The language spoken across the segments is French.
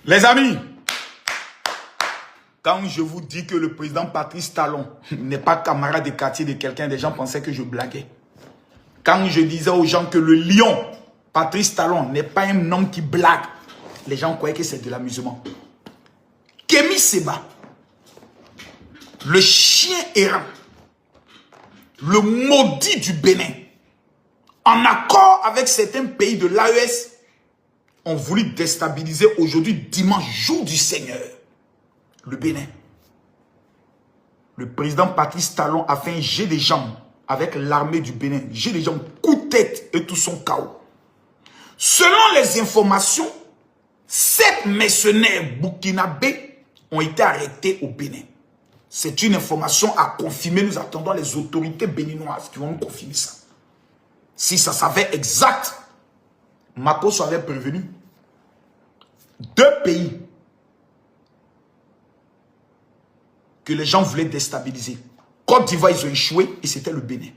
Les amis, quand je vous dis que le président Patrice Talon n'est pas camarade de quartier de quelqu'un, des gens pensaient que je blaguais. Quand je disais aux gens que le lion, Patrice Talon, n'est pas un homme qui blague, les gens croyaient que c'est de l'amusement. Kémy Séba, le chien errant, le maudit du Bénin, en accord avec certains pays de l'AES, ont voulu déstabiliser aujourd'hui, dimanche, jour du Seigneur, le Bénin. Le président Patrice Talon a fait un jet de jambes avec l'armée du Bénin. Jet de jambes, coup de tête et tout son chaos. Selon les informations, 7 mercenaires burkinabés ont été arrêtés au Bénin. C'est une information à confirmer. Nous attendons les autorités béninoises qui vont nous confirmer ça. Si ça s'avère exact, Makosso avait prévenu 2 pays que les gens voulaient déstabiliser. Côte d'Ivoire, ils ont échoué et c'était le Bénin.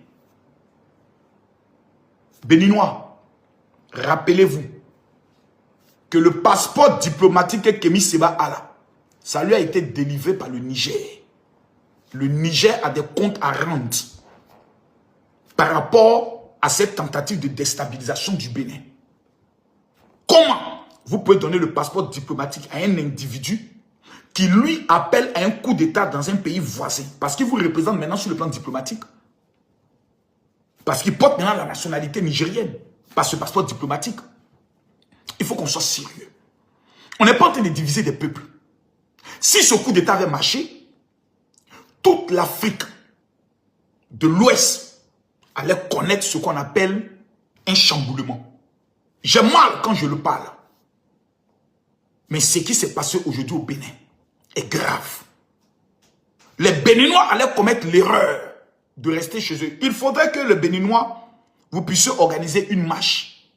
Béninois, rappelez-vous que le passeport diplomatique que Kémy Séba a là, ça lui a été délivré par le Niger. Le Niger a des comptes à rendre par rapport à cette tentative de déstabilisation du Bénin. Comment vous pouvez donner le passeport diplomatique à un individu qui lui appelle à un coup d'État dans un pays voisin parce qu'il vous représente maintenant sur le plan diplomatique? Parce qu'il porte maintenant la nationalité nigérienne par ce passeport diplomatique. Il faut qu'on soit sérieux. On n'est pas en train de diviser des peuples. Si ce coup d'État avait marché, toute l'Afrique de l'Ouest allait connaître ce qu'on appelle un chamboulement. J'ai mal quand je le parle. Mais ce qui s'est passé aujourd'hui au Bénin est grave. Les Béninois allaient commettre l'erreur de rester chez eux. Il faudrait que les Béninois, vous puissiez organiser une marche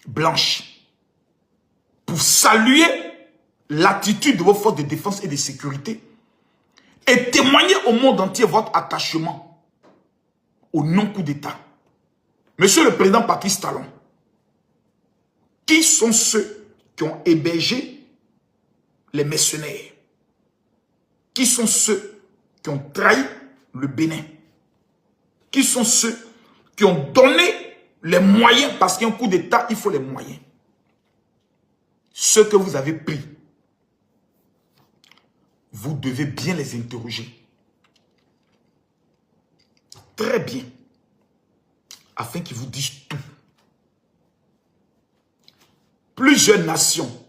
blanche pour saluer l'attitude de vos forces de défense et de sécurité et témoigner au monde entier votre attachement au non-coup d'État. Monsieur le président Patrice Talon, qui sont ceux qui ont hébergé les mercenaires? Qui sont ceux qui ont trahi le Bénin? Qui sont ceux qui ont donné les moyens? Parce qu'un coup d'État, il faut les moyens. Ceux que vous avez pris, vous devez bien les interroger. Très bien. Afin qu'ils vous disent tout. Plusieurs nations